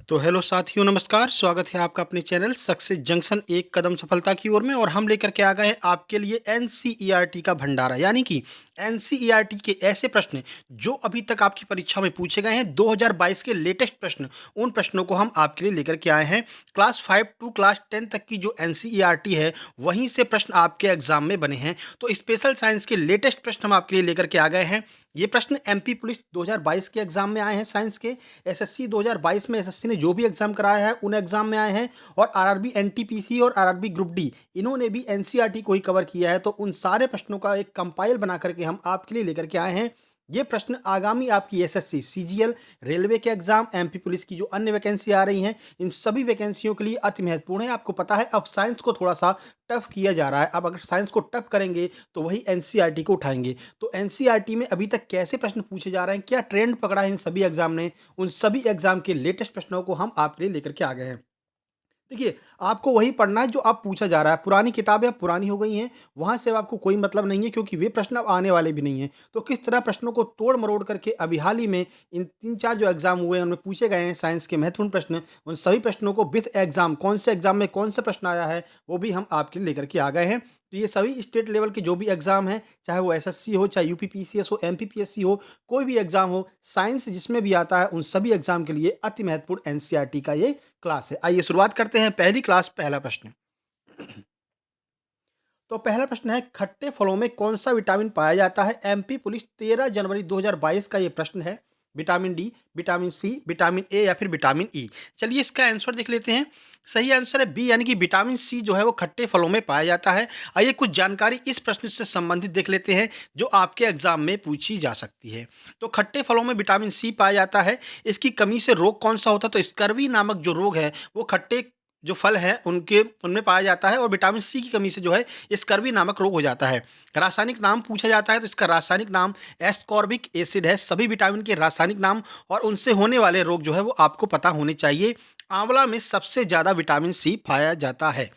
तो हेलो साथियों, नमस्कार। स्वागत है आपका अपने चैनल सक्सेस जंक्शन एक कदम सफलता की ओर में। और हम लेकर के आ गए हैं आपके लिए एनसीईआरटी का भंडारा, यानी कि एनसीईआरटी के ऐसे प्रश्न जो अभी तक आपकी परीक्षा में पूछे गए हैं। 2022 के लेटेस्ट प्रश्न, उन प्रश्नों को हम आपके लिए लेकर के आए हैं। क्लास 5 टू क्लास 10 तक की जो एनसीईआरटी है, वहीं से प्रश्न आपके एग्जाम में बने हैं। तो स्पेशल साइंस के लेटेस्ट प्रश्न हम आपके लिए लेकर के आ गए हैं। ये प्रश्न एमपी पुलिस 2022 के एग्जाम में आए हैं साइंस के। एसएससी 2022 में एसएससी ने जो भी एग्जाम कराया है उन एग्जाम में आए हैं। और आरआरबी एनटीपीसी और आरआरबी ग्रुप डी, इन्होंने भी एनसीईआरटी को ही कवर किया है। तो उन सारे प्रश्नों का एक कंपाइल बना करके हम आपके लिए लेकर के आए हैं। ये प्रश्न आगामी आपकी एसएससी, सीजीएल, रेलवे के एग्जाम, एमपी पुलिस की जो अन्य वैकेंसी आ रही हैं, इन सभी वैकेंसियों के लिए अति महत्वपूर्ण है। आपको पता है अब साइंस को थोड़ा सा टफ किया जा रहा है। अब अगर साइंस को टफ करेंगे तो वही एनसीईआरटी को उठाएंगे। तो एनसीईआरटी में अभी तक कैसे प्रश्न पूछे जा रहे हैं, क्या ट्रेंड पकड़ा है इन सभी एग्जाम ने, उन सभी एग्जाम के लेटेस्ट प्रश्नों को हम आपके लिए लेकर के आ गए हैं। देखिए, आपको वही पढ़ना है जो अब पूछा जा रहा है। पुरानी किताबें अब पुरानी हो गई हैं, वहाँ से अब आपको कोई मतलब नहीं है, क्योंकि वे प्रश्न अब आने वाले भी नहीं हैं। तो किस तरह प्रश्नों को तोड़-मरोड़ करके अभी हाल ही में इन 3-4 जो एग्ज़ाम हुए हैं, उनमें पूछे गए हैं साइंस के महत्वपूर्ण प्रश्न, उन सभी प्रश्नों को विथ एग्ज़ाम, कौन से एग्ज़ाम में कौन सा प्रश्न आया है, वो भी हम आपके लिए लेकर के आ गए हैं। तो ये सभी स्टेट लेवल के जो भी एग्ज़ाम हैं, चाहे वो एसएससी हो, चाहे यूपीपीसीएस हो, एमपीपीएससी हो, कोई भी एग्ज़ाम हो, साइंस जिसमें भी आता है, उन सभी एग्ज़ाम के लिए अति महत्वपूर्ण एनसीईआरटी का ये क्लास है। आइए शुरुआत करते हैं। पहली क्लास, पहला प्रश्न। तो पहला प्रश्न है, खट्टे फलों में कौन सा विटामिन पाया जाता है? एमपी पुलिस 13 जनवरी 2022 का ये प्रश्न है। Vitamin D, vitamin C, vitamin A या फिर विटामिन ई? चलिए इसका आंसर देख लेते हैं। सही आंसर है बी, यानी कि विटामिन सी जो है वो खट्टे फलों में पाया जाता है। आइए कुछ जानकारी इस प्रश्न से संबंधित देख लेते हैं जो आपके एग्जाम में पूछी जा सकती है। तो खट्टे फलों में विटामिन सी पाया जाता है। इसकी कमी से रोग कौन सा होता है? तो स्कर्वी नामक जो रोग है वो खट्टे जो फल हैं उनके उनमें पाया जाता है। और विटामिन सी की कमी से जो है स्कर्वी नामक रोग हो जाता है। रासायनिक नाम पूछा जाता है तो इसका रासायनिक नाम एस्कॉर्बिक एसिड है। सभी विटामिन के रासायनिक नाम और उनसे होने वाले रोग जो है वो आपको पता होने चाहिए। आंवला में सबसे ज़्यादा विटामिन सी पाया जाता है।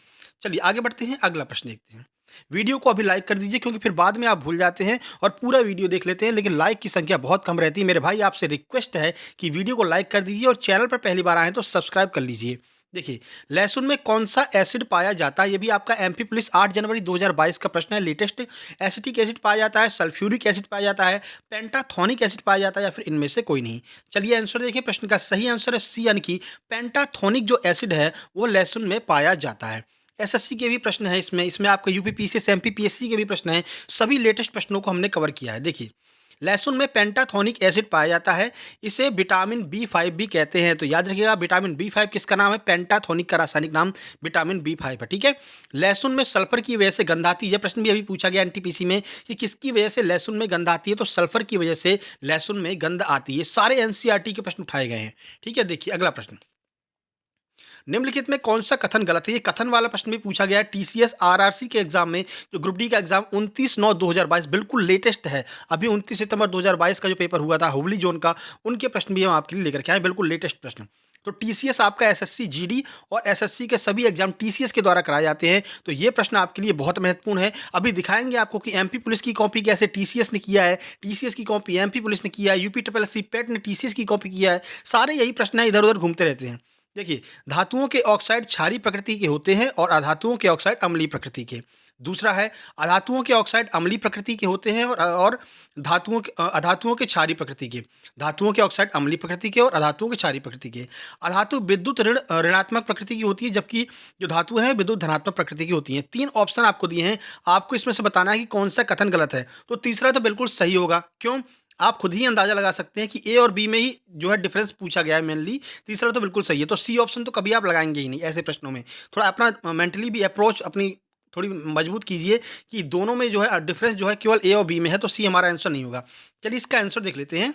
चलिए आगे बढ़ते हैं, अगला प्रश्न देखते हैं। वीडियो को अभी लाइक कर दीजिए, क्योंकि फिर बाद में आप भूल जाते हैं और पूरा वीडियो देख लेते हैं, लेकिन लाइक की संख्या बहुत कम रहती है। मेरे भाई आपसे रिक्वेस्ट है कि वीडियो को लाइक कर दीजिए और चैनल पर पहली बार आए तो सब्सक्राइब कर लीजिए। देखिए, लहसुन में कौन सा एसिड पाया जाता है? ये भी आपका एमपी पुलिस 8 जनवरी 2022 का प्रश्न है। लेटेस्ट एसिटिक एसिड पाया जाता है, सल्फ्यूरिक एसिड पाया जाता है, पेंटाथोनिक एसिड पाया जाता है, या फिर इनमें से कोई नहीं? चलिए आंसर देखिए। प्रश्न का सही आंसर है सी, यानी कि पेंटाथोनिक जो एसिड है वो लहसुन में पाया जाता है। एसएससी के भी प्रश्न है इसमें, आपका यूपीपीसीएस, एमपीपीएससी के भी प्रश्न हैं। सभी लेटेस्ट प्रश्नों को हमने कवर किया है। देखिए, लहसुन में पेंटाथोनिक एसिड पाया जाता है। इसे विटामिन बी 5 भी कहते हैं। तो याद रखिएगा, विटामिन बी 5 किसका नाम है? पेंटाथोनिक का रासायनिक नाम विटामिन बी 5 है। ठीक है। लहसुन में सल्फर की वजह से गंध आती है। यह प्रश्न भी अभी पूछा गया एनटीपीसी में कि किसकी वजह से लहसुन में गंध आती है? तो सल्फर की वजह से लहसुन में गंध आती है। सारे एनसीईआरटी के प्रश्न उठाए गए हैं। ठीक है। देखिए अगला प्रश्न, निम्नलिखित में कौन सा कथन गलत है? ये कथन वाला प्रश्न भी पूछा गया है टीसीएस आरआरसी के एग्जाम में। जो ग्रुप डी का एग्जाम 29/9/2022 बिल्कुल लेटेस्ट है। अभी 29 सितंबर 2022 का जो पेपर हुआ था हुबली जोन का, उनके प्रश्न भी हम आपके लिए लेकर के आए, बिल्कुल लेटेस्ट प्रश्न। तो टीसीएस आपका एसएससी जीडी और एसएससी के सभी एग्जाम टीसीएस के द्वारा कराए जाते हैं। तो ये प्रश्न आपके लिए बहुत महत्वपूर्ण है। अभी दिखाएंगे आपको कि एमपी पुलिस की कॉपी कैसे टीसीएस ने किया है, टीसीएस की कॉपी एमपी पुलिस ने किया है, यूपी ट्रिपल एससी पेट ने टीसीएस की कॉपी किया है। सारे यही प्रश्न है, इधर उधर घूमते रहते हैं। देखिए, धातुओं के ऑक्साइड क्षारीय प्रकृति के होते हैं और अधातुओं के ऑक्साइड अम्लीय प्रकृति के। दूसरा है, अधातुओं के ऑक्साइड अम्लीय प्रकृति के होते हैं और अधातुओं के क्षारीय प्रकृति के। धातुओं के ऑक्साइड अम्लीय प्रकृति के और अधातुओं के क्षारीय प्रकृति के। अधातु विद्युत ऋणात्मक प्रकृति की होती है, जबकि जो धातु है विद्युत धनात्मक प्रकृति की होती हैं। 3 ऑप्शन आपको दिए हैं, आपको इसमें से बताना है कि कौन सा कथन गलत है। तो तीसरा तो बिल्कुल सही होगा। क्यों? आप खुद ही अंदाजा लगा सकते हैं कि ए और बी में ही जो है डिफरेंस पूछा गया है मेनली। तीसरा तो बिल्कुल सही है। तो सी ऑप्शन तो कभी आप लगाएंगे ही नहीं ऐसे प्रश्नों में। थोड़ा अपना मेंटली भी अप्रोच अपनी थोड़ी मजबूत कीजिए कि दोनों में जो है डिफरेंस जो है केवल ए और बी में है। तो सी हमारा आंसर नहीं होगा। चलिए इसका आंसर देख लेते हैं।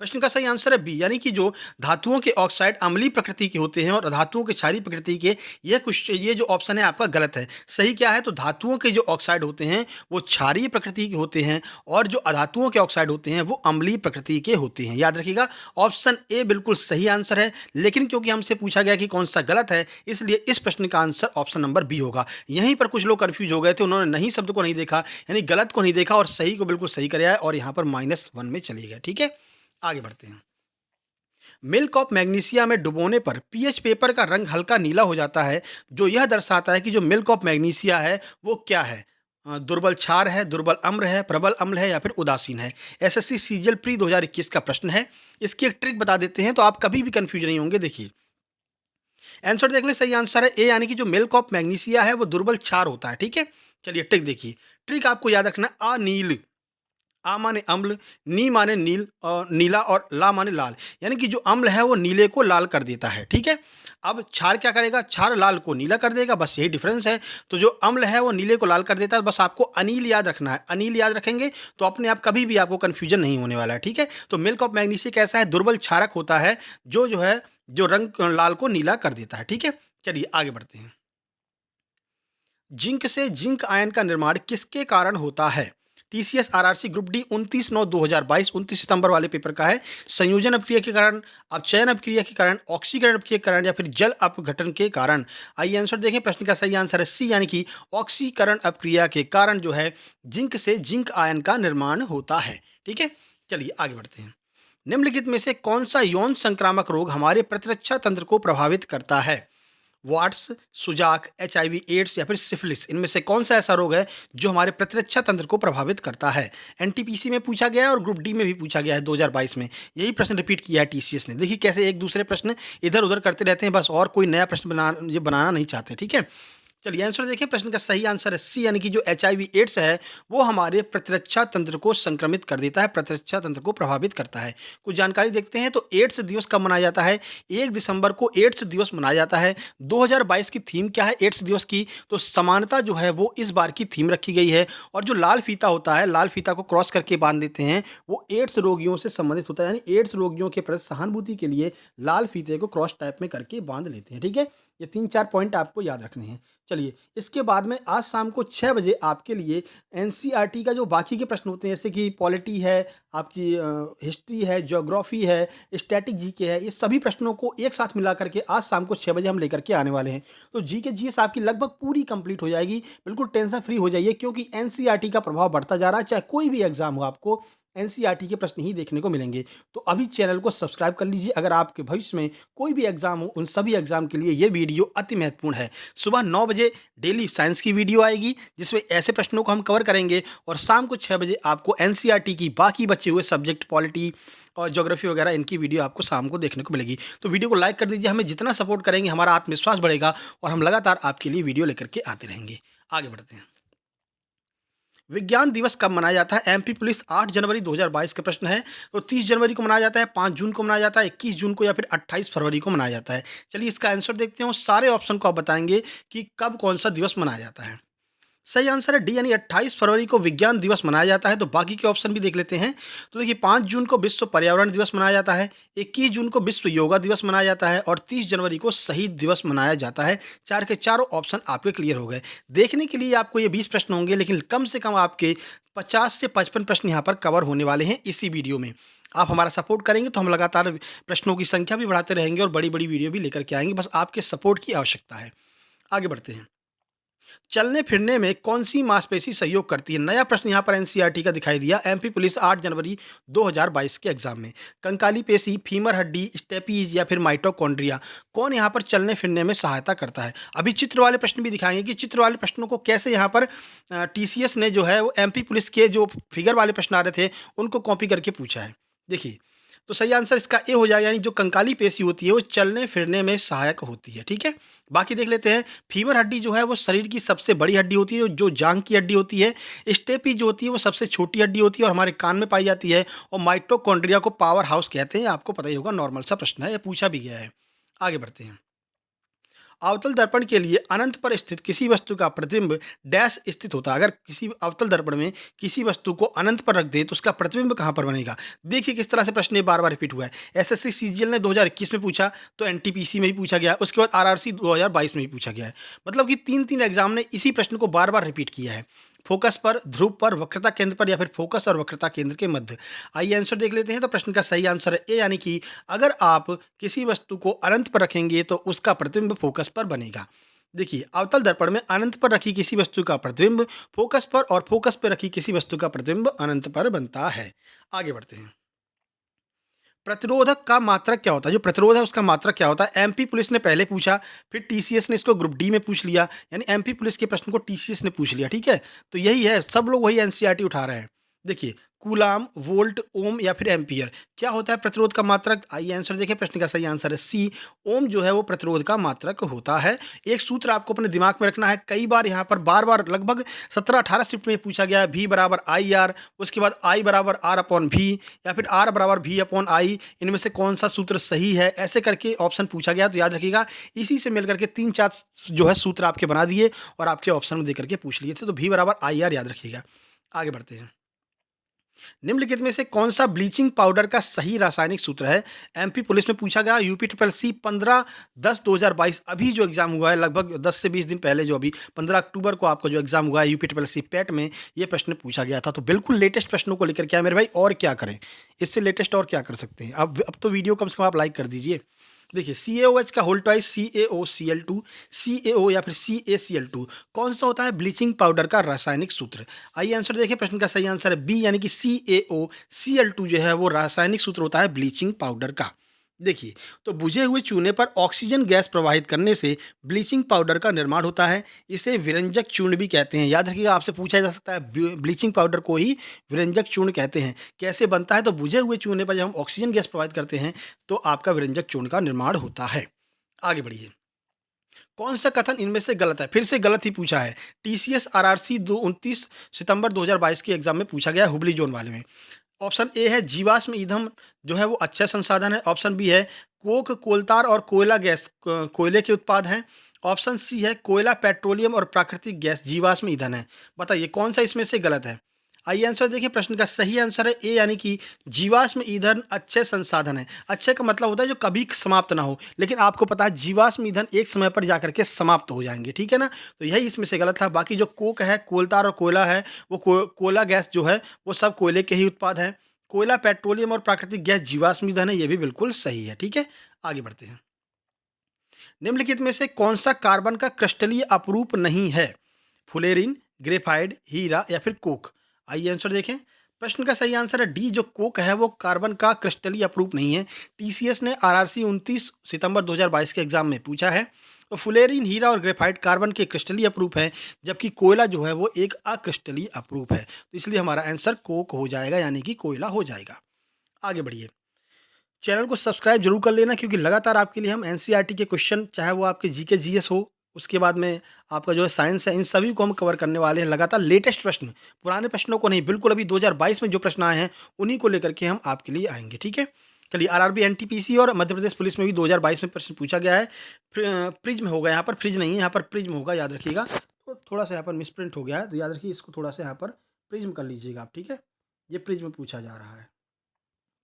प्रश्न का सही आंसर है बी, यानी कि जो धातुओं के ऑक्साइड अम्लीय प्रकृति के होते हैं और अधातुओं के क्षारीय प्रकृति के। ये जो ऑप्शन है आपका गलत है। सही क्या है? तो धातुओं के जो ऑक्साइड होते हैं वो क्षारीय प्रकृति के होते हैं और जो अधातुओं के ऑक्साइड होते हैं वो अम्लीय प्रकृति के होते हैं। याद रखिएगा, ऑप्शन ए बिल्कुल सही आंसर है। लेकिन क्योंकि हमसे पूछा गया कि कौन सा गलत है, इसलिए इस प्रश्न का आंसर ऑप्शन नंबर बी होगा। यहीं पर कुछ लोग कंफ्यूज हो गए थे, उन्होंने नहीं शब्द को नहीं देखा, यानी गलत को नहीं देखा और सही को बिल्कुल सही कराया और यहाँ पर -1 में चले गए। ठीक है। आगे बढ़ते हैं। मिल्क ऑफ मैग्नीशिया में डुबोने पर पीएच पेपर का रंग हल्का नीला हो जाता है, जो यह दर्शाता है कि जो मिल्क ऑफ मैग्नीशिया है वो क्या है? दुर्बल क्षार है, दुर्बल अम्ल है, प्रबल अम्ल है या फिर उदासीन है। एसएससी सीजीएल प्री 2021 का प्रश्न है। इसकी एक ट्रिक बता देते हैं तो आप कभी भी कंफ्यूज नहीं होंगे। देखिए आंसर देख लें, सही आंसर है ए, यानी कि जो मिल्क ऑफ मैग्नीशिया है वो दुर्बल क्षार होता है। ठीक है, चलिए ट्रिक देखिए। ट्रिक आपको याद रखना, अनील, आ माने अम्ल, नी माने नील और नीला और ला माने लाल, यानी कि जो अम्ल है वो नीले को लाल कर देता है। ठीक है, अब क्षार क्या करेगा? क्षार लाल को नीला कर देगा, बस यही डिफरेंस है। तो जो अम्ल है वो नीले को लाल कर देता है, बस आपको अनील याद रखना है। अनील याद रखेंगे तो अपने आप कभी भी आपको कन्फ्यूजन नहीं होने वाला है। ठीक है, तो मिल्क ऑफ मैग्नीशिया कैसा है? दुर्बल क्षारक होता है, जो है जो रंग लाल को नीला कर देता है। ठीक है, चलिए आगे बढ़ते हैं। जिंक से जिंक आयन का निर्माण किसके कारण होता है? टीसीएस आरआरसी ग्रुप डी 29/9/2022 29 सितंबर वाले पेपर का है। संयोजन अपक्रिया के कारण, अपचयन अपक्रिया के कारण, ऑक्सीकरण अपक्रिया के कारण या फिर जल अपघटन के कारण। आइए आंसर देखें। प्रश्न का सही आंसर है सी, यानी कि ऑक्सीकरण अपक्रिया के कारण जो है जिंक से जिंक आयन का निर्माण होता है। ठीक है, चलिए आगे बढ़ते हैं। निम्नलिखित में से कौन सा यौन संक्रामक रोग हमारे प्रतिरक्षा तंत्र को प्रभावित करता है? वाट्स, सुजाक, एचआईवी एड्स या फिर सिफिलिस, इनमें से कौन सा ऐसा रोग है जो हमारे प्रतिरक्षा तंत्र को प्रभावित करता है? एनटीपीसी में पूछा गया है और ग्रुप डी में भी पूछा गया है 2022 में। यही प्रश्न रिपीट किया है टीसीएस ने। देखिए कैसे एक दूसरे प्रश्न इधर उधर करते रहते हैं, बस और कोई नया प्रश्न बनाना नहीं चाहते। ठीक है, चलिए आंसर देखें। प्रश्न का सही आंसर है सी, यानी कि जो एचआईवी एड्स है वो हमारे प्रतिरक्षा तंत्र को संक्रमित कर देता है, प्रतिरक्षा तंत्र को प्रभावित करता है। कुछ जानकारी देखते हैं तो एड्स दिवस कब मनाया जाता है? 1 दिसंबर को एड्स दिवस मनाया जाता है। 2022 की थीम क्या है एड्स दिवस की? तो समानता जो है वो इस बार की थीम रखी गई है। और जो लाल फीता होता है, लाल फीता को क्रॉस करके बांध देते हैं, वो एड्स रोगियों से संबंधित होता है, यानी एड्स रोगियों के प्रति सहानुभूति के लिए लाल फीते को क्रॉस टाइप में करके बांध लेते हैं। ठीक है, ये 3-4 पॉइंट आपको याद रखने हैं। चलिए इसके बाद में आज शाम को 6 बजे आपके लिए एनसीईआरटी का जो बाकी के प्रश्न होते हैं, जैसे कि पॉलिटी है, आपकी हिस्ट्री है, ज्योग्राफी है, स्टैटिक जीके है, ये सभी प्रश्नों को एक साथ मिला करके आज शाम को 6 बजे हम लेकर के आने वाले हैं। तो जीके जीएस आपकी लगभग पूरी कंप्लीट हो जाएगी। बिल्कुल टेंशन फ्री हो जाइए, क्योंकि एनसीईआरटी का प्रभाव बढ़ता जा रहा है। चाहे कोई भी एग्जाम हो, आपको एनसीईआरटी के प्रश्न ही देखने को मिलेंगे। तो अभी चैनल को सब्सक्राइब कर लीजिए। अगर आपके भविष्य में कोई भी एग्जाम हो, उन सभी एग्जाम के लिए ये वीडियो अति महत्वपूर्ण है। सुबह 9 बजे डेली साइंस की वीडियो आएगी, जिसमें ऐसे प्रश्नों को हम कवर करेंगे, और शाम को 6 बजे आपको एनसीईआरटी की बाकी बचे हुए सब्जेक्ट, पॉलिटी और ज्योग्राफी वगैरह, इनकी वीडियो आपको शाम को देखने को मिलेगी। तो वीडियो को लाइक कर दीजिए। हमें जितना सपोर्ट करेंगे हमारा आत्मविश्वास बढ़ेगा और हम लगातार आपके लिए वीडियो लेकर के आते रहेंगे। आगे बढ़ते हैं। विज्ञान दिवस कब मनाया जाता है? एमपी पुलिस 8 जनवरी 2022 का प्रश्न है। तो 30 जनवरी को मनाया जाता है, 5 जून को मनाया जाता है, 21 जून को या फिर 28 फरवरी को मनाया जाता है। चलिए इसका आंसर देखते हैं और सारे ऑप्शन को आप बताएंगे कि कब कौन सा दिवस मनाया जाता है। सही आंसर है डी, यानी 28 फरवरी को विज्ञान दिवस मनाया जाता है। तो बाकी के ऑप्शन भी देख लेते हैं। तो देखिए 5 जून को विश्व पर्यावरण दिवस मनाया जाता है, 21 जून को विश्व योगा दिवस मनाया जाता है और 30 जनवरी को शहीद दिवस मनाया जाता है। चार के चारों ऑप्शन आपके क्लियर हो गए। देखने के लिए आपको ये 20 प्रश्न होंगे, लेकिन कम से कम आपके 50 से 55 प्रश्न यहाँ पर कवर होने वाले हैं इसी वीडियो में। आप हमारा सपोर्ट करेंगे तो हम लगातार प्रश्नों की संख्या भी बढ़ाते रहेंगे और बड़ी बड़ी वीडियो भी लेकर के आएंगे। बस आपके सपोर्ट की आवश्यकता है। आगे बढ़ते हैं। चलने फिरने में कौन सी मांसपेशी सहयोग करती है? नया प्रश्न यहाँ पर एनसीईआरटी का दिखाई दिया एमपी पुलिस 8 जनवरी 2022 के एग्जाम में। कंकाली पेशी, फीमर हड्डी, स्टेपीज या फिर माइटोकॉन्ड्रिया, कौन यहाँ पर चलने फिरने में सहायता करता है? अभी चित्र वाले प्रश्न भी दिखाएंगे कि चित्र वाले प्रश्नों को कैसे यहाँ पर टीसीएस ने जो है वो एमपी पुलिस के जो फिगर वाले प्रश्न आ रहे थे उनको कॉपी करके पूछा है। देखिए तो सही आंसर इसका ए हो जाएगा, यानी जो कंकाली पेशी होती है वो चलने फिरने में सहायक होती है। ठीक है, बाकी देख लेते हैं। फीमर हड्डी जो है वो शरीर की सबसे बड़ी हड्डी होती है, जो जांग की हड्डी होती है। स्टेपी जो होती है वो सबसे छोटी हड्डी होती है और हमारे कान में पाई जाती है। और माइटोकॉन्ड्रिया को पावर हाउस कहते हैं, आपको पता ही होगा, नॉर्मल सा प्रश्न है, ये पूछा भी गया है। आगे बढ़ते हैं। अवतल दर्पण के लिए अनंत पर स्थित किसी वस्तु का प्रतिबिंब डैश स्थित होता है। अगर किसी अवतल दर्पण में किसी वस्तु को अनंत पर रख दे तो उसका प्रतिबिंब कहाँ पर बनेगा? देखिए किस तरह से प्रश्न ये बार बार रिपीट हुआ है। एसएससी सीजीएल ने 2021 में पूछा, तो एनटीपीसी में भी पूछा गया, उसके बाद आरआरसी 2022 में भी पूछा गया है। मतलब कि 3-3 एग्जाम ने इसी प्रश्न को बार बार रिपीट किया है। फोकस पर, ध्रुव पर, वक्रता केंद्र पर या फिर फोकस और वक्रता केंद्र के मध्य। आइए आंसर देख लेते हैं। तो प्रश्न का सही आंसर है ए, यानी कि अगर आप किसी वस्तु को अनंत पर रखेंगे तो उसका प्रतिबिंब फोकस पर बनेगा। देखिए अवतल दर्पण में अनंत पर रखी किसी वस्तु का प्रतिबिंब फोकस पर और फोकस पर रखी किसी वस्तु का प्रतिबिंब अनंत पर बनता है। आगे बढ़ते हैं। प्रतिरोधक का मात्रक क्या होता है? जो प्रतिरोध है उसका मात्रक क्या होता है? एमपी पुलिस ने पहले पूछा, फिर टीसीएस ने इसको ग्रुप डी में पूछ लिया, यानी एमपी पुलिस के प्रश्न को टीसीएस ने पूछ लिया, ठीक है? तो यही है, सब लोग वही एनसीईआरटी उठा रहे हैं। देखिए, कूलाम, वोल्ट, ओम या फिर एम्पीयर, क्या होता है प्रतिरोध का मात्रक? आइए आंसर देखिए, प्रश्न का सही आंसर है सी, ओम जो है वो प्रतिरोध का मात्रक होता है। एक सूत्र आपको अपने दिमाग में रखना है, कई बार यहाँ पर बार-बार लगभग 17-18 शिफ्ट में पूछा गया है, V बराबर आई आर, उसके बाद I बराबर R अपॉन V या फिर R बराबर V अपॉन I, इनमें से कौन सा सूत्र सही है? ऐसे करके ऑप्शन पूछा गया, तो याद रखिएगा इसी से मिल करके 3-4 जो है सूत्र आपके बना दिए और आपके ऑप्शन में दे करके पूछ लिए थे, तो V बराबर आई आर याद रखिएगा। आगे बढ़ते हैं। निम्नलिखित में से कौन सा ब्लीचिंग पाउडर का सही रासायनिक सूत्र है? एमपी पुलिस में पूछा गया, यूपी ट्रिपल सी 15/10/2022 अभी जो एग्जाम हुआ है, लगभग 10 से 20 दिन पहले, जो अभी 15 अक्टूबर को आपका जो एग्जाम हुआ है यूपी ट्रिपल सी पेट में, ये प्रश्न पूछा गया था। तो बिल्कुल लेटेस्ट प्रश्नों को लेकर के आए मेरे भाई, और क्या करें, इससे लेटेस्ट और क्या कर सकते हैं। अब तो वीडियो कम से कम आप लाइक कर दीजिए। देखिए, CaOH का होल ट्वाइस CaOCl2, CaO या फिर CaCl2, कौन सा होता है ब्लीचिंग पाउडर का रासायनिक सूत्र? आइए आंसर देखिए, प्रश्न का सही आंसर है बी, यानी कि CaOCl2 जो है वो रासायनिक सूत्र होता है ब्लीचिंग पाउडर का। देखिए, तो बुझे हुए चूने पर ऑक्सीजन गैस प्रवाहित करने से ब्लीचिंग पाउडर का निर्माण होता है। इसे विरंजक चूर्ण भी कहते हैं। याद रखिएगा, आपसे पूछा जा सकता है, ब्लीचिंग पाउडर को ही विरंजक चूर्ण कहते हैं। कैसे बनता है? तो बुझे हुए चूने पर जब हम ऑक्सीजन गैस प्रवाहित करते हैं तो आपका विरंजक चूर्ण का निर्माण होता है। आगे बढ़िए। कौन सा कथन इनमें से गलत है? फिर से गलत ही पूछा है। टीसीएस आरआरसी 29 सितंबर 2022 के एग्जाम में पूछा गया है, हुबली जोन वाले में। ऑप्शन ए है जीवाश्म ईंधन जो है वो अच्छा संसाधन है। ऑप्शन बी है कोक, कोलतार और कोयला गैस कोयले के उत्पाद हैं। ऑप्शन सी है कोयला, पेट्रोलियम और प्राकृतिक गैस जीवाश्म ईंधन है। बताइए कौन सा इसमें से गलत है? आइए आंसर देखिए, प्रश्न का सही आंसर है ए, यानी कि जीवाश्म ईंधन अच्छे संसाधन है। अच्छे का मतलब होता है जो कभी समाप्त ना हो, लेकिन आपको पता है जीवाश्म ईंधन एक समय पर जाकर के समाप्त हो जाएंगे, ठीक है ना? तो यही इसमें से गलत था। बाकी जो कोक है, कोलतार और कोयला है, वो कोयला गैस जो है वो सब कोयले के ही उत्पाद हैं। कोयला, पेट्रोलियम और प्राकृतिक गैस जीवाश्म ईंधन है, ये भी बिल्कुल सही है, ठीक है? आगे बढ़ते हैं। निम्नलिखित में से कौन सा कार्बन का क्रिस्टलीय अपरूप नहीं है? फुलेरिन, ग्रेफाइट, हीरा या फिर कोक? आइए आंसर देखें। प्रश्न का सही आंसर है डी, जो कोक है वो कार्बन का क्रिस्टलीय अपरूप नहीं है। टीसीएस ने आरआरसी 29 सितंबर 2022 के एग्जाम में पूछा है। तो फुलेरिन, हीरा और ग्रेफाइट कार्बन के क्रिस्टलीय अपरूप है, जबकि कोयला जो है वो एक अक्रिस्टलीय अपरूप है। तो इसलिए हमारा आंसर कोक हो जाएगा, यानी कि कोयला हो जाएगा। आगे बढ़िए। चैनल को सब्सक्राइब जरूर कर लेना, क्योंकि लगातार आपके लिए हम एनसीईआरटी के क्वेश्चन, चाहे वो आपके जीके जीएस हो, उसके बाद में आपका जो है साइंस है, इन सभी को हम कवर करने वाले हैं। लगातार लेटेस्ट प्रश्न, पुराने प्रश्नों को नहीं, बिल्कुल अभी 2022 में जो प्रश्न आए हैं उन्हीं को लेकर के हम आपके लिए आएंगे, ठीक है? चलिए, आरआरबी, एनटीपीसी और मध्य प्रदेश पुलिस में भी 2022 में प्रश्न पूछा गया है। प्रिज्म होगा, यहाँ पर फ्रिज नहीं है, यहाँ पर प्रिज्म होगा, याद रखिएगा। तो थोड़ा सा यहाँ पर मिसप्रिंट हो गया है, तो याद रखिए, इसको थोड़ा सा यहाँ पर प्रिज्म कर लीजिएगा आप, ठीक है? ये प्रिज्म पूछा जा रहा है।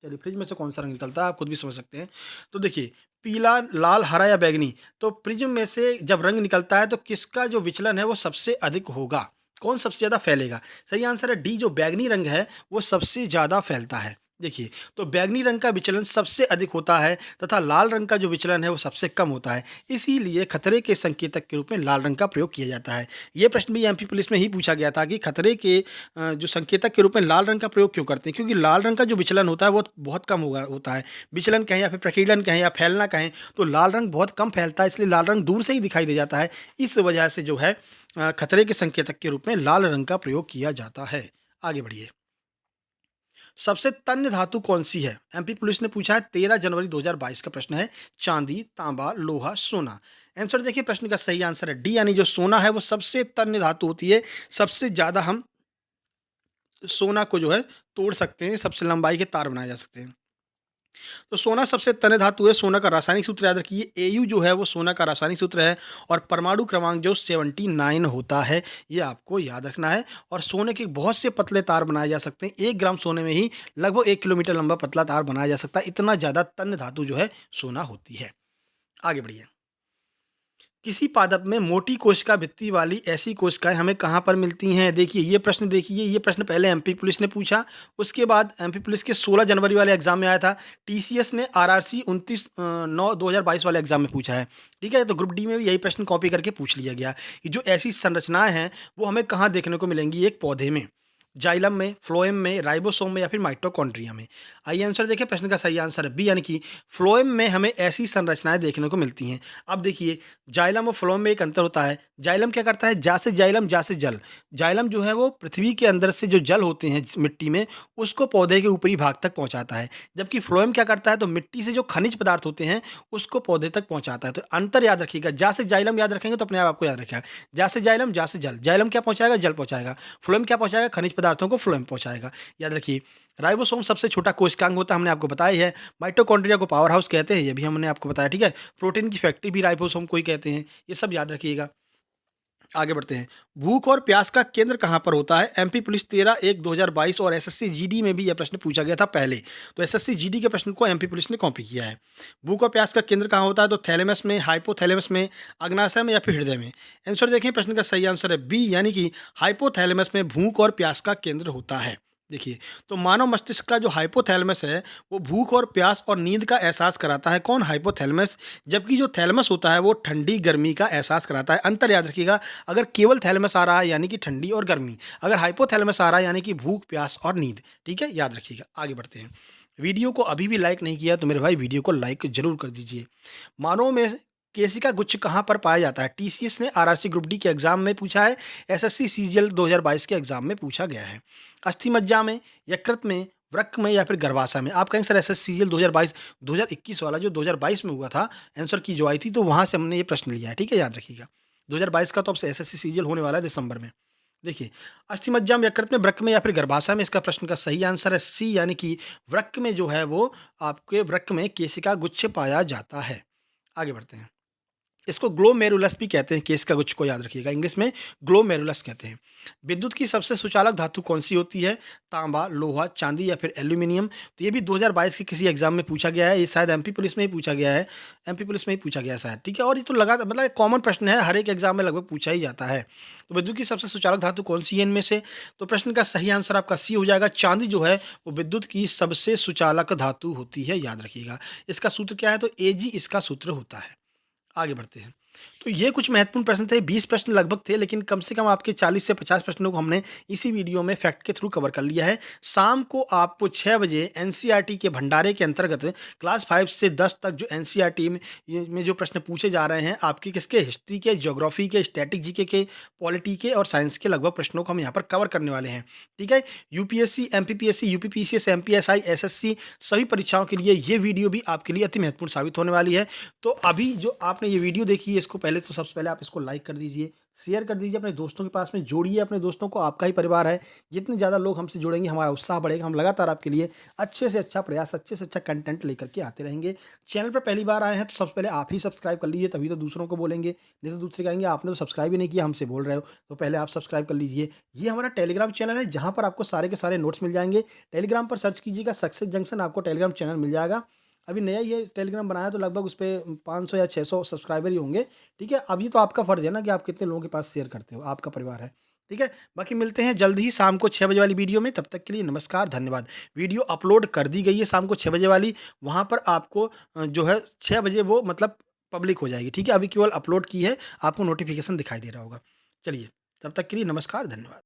चलिए, फ्रिज में से कौन सा रंग निकलता है आप खुद भी समझ सकते हैं। तो देखिए, पीला, लाल, हरा या बैंगनी, तो प्रिज्म में से जब रंग निकलता है तो किसका जो विचलन है वो सबसे अधिक होगा? कौन सबसे ज़्यादा फैलेगा? सही आंसर है डी, जो बैंगनी रंग है वो सबसे ज़्यादा फैलता है। देखिए, तो बैंगनी रंग का विचलन सबसे अधिक होता है तथा लाल रंग का जो विचलन है वो सबसे कम होता है। इसीलिए खतरे के संकेतक के रूप में लाल रंग का प्रयोग किया जाता है। ये प्रश्न भी एमपी पुलिस में ही पूछा गया था कि खतरे के जो संकेतक के रूप में लाल रंग का प्रयोग क्यों करते हैं? क्योंकि लाल रंग का जो विचलन होता है वो बहुत कम होता है। विचलन कहें या फिर प्रकीर्णन कहें या फैलना कहें, तो लाल रंग बहुत कम फैलता है, इसलिए लाल रंग दूर से ही दिखाई दे जाता है। इस वजह से जो है खतरे के संकेतक के रूप में लाल रंग का प्रयोग किया जाता है। आगे बढ़िए। सबसे तन्य धातु कौन सी है? एमपी पुलिस ने पूछा है, 13 जनवरी 2022 का प्रश्न है। चांदी, तांबा, लोहा, सोना। आंसर देखिए, प्रश्न का सही आंसर है डी, यानी जो सोना है वो सबसे तन्य धातु होती है। सबसे ज़्यादा हम सोना को जो है तोड़ सकते हैं, सबसे लंबाई के तार बनाए जा सकते हैं। तो सोना सबसे तन्य धातु है। सोना का रासायनिक सूत्र याद रखिए, एयू जो है वो सोना का रासायनिक सूत्र है, और परमाणु क्रमांक जो 79 होता है, ये आपको याद रखना है। और सोने के बहुत से पतले तार बनाए जा सकते हैं। 1 ग्राम सोने में ही लगभग 1 किलोमीटर लंबा पतला तार बनाया जा सकता है। इतना ज़्यादा तन्य धातु जो है सोना होती है। आगे बढ़िए। किसी पादप में मोटी कोशिका भित्ति वाली ऐसी कोशिकाएं हमें कहाँ पर मिलती हैं? देखिए, ये प्रश्न पहले एमपी पुलिस ने पूछा, उसके बाद एमपी पुलिस के 16 जनवरी वाले एग्जाम में आया था। टीसीएस ने आरआरसी 29/9/2022 वाले एग्जाम में पूछा है, ठीक है? तो ग्रुप डी में भी यही प्रश्न कॉपी करके पूछ लिया गया कि जो ऐसी संरचनाएं हैं वो हमें कहाँ देखने को मिलेंगी? एक पौधे में। जाइलम में, फ्लोएम में, राइबोसोम में या फिर माइटोकॉन्ड्रिया में? आइए आंसर देखें, प्रश्न का सही आंसर है बी यानी कि फ्लोएम में हमें ऐसी संरचनाएँ देखने को मिलती हैं। अब देखिए जाइलम और फ्लोएम में एक अंतर होता है। जाइलम क्या करता है, जा से जाइलम, जा से जल। जाइलम जो है वो पृथ्वी के अंदर से जो जल होते हैं मिट्टी में, उसको पौधे के ऊपरी भाग तक पहुँचाता है। जबकि फ्लोएम क्या करता है, तो मिट्टी से जो खनिज पदार्थ होते हैं, उसको पौधे तक पहुँचाता है। तो अंतर याद रखिएगा, जा से जाइलम याद रखेंगे तो अपने आप आपको याद रखेगा। जा से जाइलम, जा से जल। जाइलम क्या पहुँचाएगा, जल पहुँचाएगा। फ्लोएम क्या पहुँचाएगा, खनिज पदार्थों को फ्लोएम पहुँचाएगा। याद रखिए, राइबोसोम सबसे छोटा कोशिकांग होता है, हमने आपको बताया ही है। माइटोकॉन्ड्रिया को पावर हाउस कहते हैं, ये भी हमने आपको बताया, ठीक है। प्रोटीन की फैक्ट्री भी राइबोसोम को ही कहते हैं, ये सब याद रखिएगा। आगे बढ़ते हैं। भूख और प्यास का केंद्र कहाँ पर होता है? एमपी पुलिस 13/1/2022 और एसएससी जीडी में भी यह प्रश्न पूछा गया था पहले। तो एसएससी जीडी के प्रश्न को एमपी पुलिस ने कॉपी किया है। भूख और प्यास का केंद्र कहाँ होता है? तो थैलेमस में, हाइपोथैलेमस में, अग्नाशय में या फिर हृदय में? आंसर देखें, प्रश्न का सही आंसर है बी यानी कि हाइपोथैलेमस में भूख और प्यास का केंद्र होता है। देखिए, तो मानव मस्तिष्क का जो हाइपोथैलेमस है, वो भूख और प्यास और नींद का एहसास कराता है। कौन? हाइपोथैलेमस। जबकि जो थैलेमस होता है वो ठंडी गर्मी का एहसास कराता है। अंतर याद रखिएगा, अगर केवल थैलेमस आ रहा है यानी कि ठंडी और गर्मी, अगर हाइपोथैलेमस आ रहा है यानी कि भूख, प्यास और नींद। ठीक है, याद रखिएगा। आगे बढ़ते हैं। वीडियो को अभी भी लाइक नहीं किया तो मेरे भाई वीडियो को लाइक जरूर कर दीजिए। मानव में केसिका गुच्छ कहाँ पर पाया जाता है? टीसीएस ने आरआरसी ग्रुप डी के एग्जाम में पूछा है, एसएससी सीजीएल 2022 के एग्जाम में पूछा गया है। अस्थि मज्जा में, यकृत में, वृक्क में या फिर गर्भाशय में? आप कहेंगे सर एसएससी सीजीएल 2022 2021 वाला जो 2022 में हुआ था, आंसर की जो आई थी, तो वहां से हमने ये प्रश्न लिया है। ठीक है, याद रखिएगा। 2022 का तो अब एसएससी सीजीएल होने वाला है दिसंबर में। देखिए, अस्थि में, यकृत में, वृक्क में या फिर गर्भाशय में? इसका प्रश्न का सही आंसर है सी यानी कि वृक्क में जो है वो आपके वृक्क में केशिका गुच्छ पाया जाता है। आगे बढ़ते हैं। इसको ग्लोमेरुलस भी कहते हैं, केस का गुच्छ को याद रखिएगा, इंग्लिश में ग्लोमेरुलस कहते हैं। विद्युत की सबसे सुचालक धातु कौन सी होती है? तांबा, लोहा, चांदी या फिर एल्यूमिनियम? तो ये भी 2022 के किसी एग्जाम में पूछा गया है, ये शायद एमपी पुलिस में ही पूछा गया है, एमपी पुलिस में ही पूछा गया है शायद। ठीक है, और ये तो लगा मतलब कॉमन प्रश्न है, हर एक एग्जाम में लगभग पूछा ही जाता है। तो विद्युत की सबसे सुचालक धातु कौन सी है इनमें से? तो प्रश्न का सही आंसर आपका सी हो जाएगा। चांदी जो है वो विद्युत की सबसे सुचालक धातु होती है, याद रखिएगा। इसका सूत्र क्या है? तो एजी इसका सूत्र होता है। आगे बढ़ते हैं। तो ये कुछ महत्वपूर्ण प्रश्न थे, 20 प्रश्न लगभग थे, लेकिन कम से कम आपके 40 से 50 प्रश्नों को हमने इसी वीडियो में फैक्ट के थ्रू कवर कर लिया है। शाम को आपको 6 बजे एनसीईआरटी के भंडारे के अंतर्गत क्लास 5 से 10 तक जो एनसीईआरटी में जो प्रश्न पूछे जा रहे हैं, आपके किसके? हिस्ट्री के, ज्योग्राफी के, स्टैटिक जीके के, पॉलिटी के और साइंस के लगभग प्रश्नों को हम यहाँ पर कवर करने वाले हैं। ठीक है, UPSC, MPPSC, UPPCS, MPSI, SSC सभी परीक्षाओं के लिए ये वीडियो भी आपके लिए अति महत्वपूर्ण साबित होने वाली है। तो अभी जो आपने ये वीडियो देखी है, इसको पहले तो सबसे पहले आप इसको लाइक कर दीजिए, शेयर कर दीजिए, अपने दोस्तों के पास में जोड़िए अपने दोस्तों को, आपका ही परिवार है। जितने ज़्यादा लोग हमसे जुड़ेंगे हमारा उत्साह बढ़ेगा, हम लगातार आपके लिए अच्छे से अच्छा प्रयास, अच्छे से अच्छा कंटेंट लेकर के आते रहेंगे। चैनल पर पहली बार आए हैं तो सबसे पहले आप ही सब्सक्राइब कर लीजिए, तभी तो दूसरों को बोलेंगे, नहीं तो दूसरे कहेंगे आपने तो सब्सक्राइब ही नहीं किया, हमसे बोल रहे हो। तो पहले आप सब्सक्राइब कर लीजिए। ये हमारा टेलीग्राम चैनल है, जहाँ पर आपको सारे के सारे नोट्स मिल जाएंगे। टेलीग्राम पर सर्च कीजिएगा सक्सेस जंक्शन, आपको टेलीग्राम चैनल मिल जाएगा। अभी नया ये टेलीग्राम बनाया तो लगभग उस पे 500 या 600 सब्सक्राइबर ही होंगे। ठीक है, अब ये तो आपका फ़र्ज़ है ना कि आप कितने लोगों के पास शेयर करते हो, आपका परिवार है। ठीक है, बाकी मिलते हैं जल्द ही शाम को 6 बजे वाली वीडियो में, तब तक के लिए नमस्कार, धन्यवाद। वीडियो अपलोड कर दी गई है शाम को 6 बजे वाली, वहाँ पर आपको जो है 6 बजे वो मतलब पब्लिक हो जाएगी। ठीक है, अभी केवल अपलोड की है, आपको नोटिफ़िकेशन दिखाई दे रहा होगा। चलिए, तब तक के लिए नमस्कार, धन्यवाद।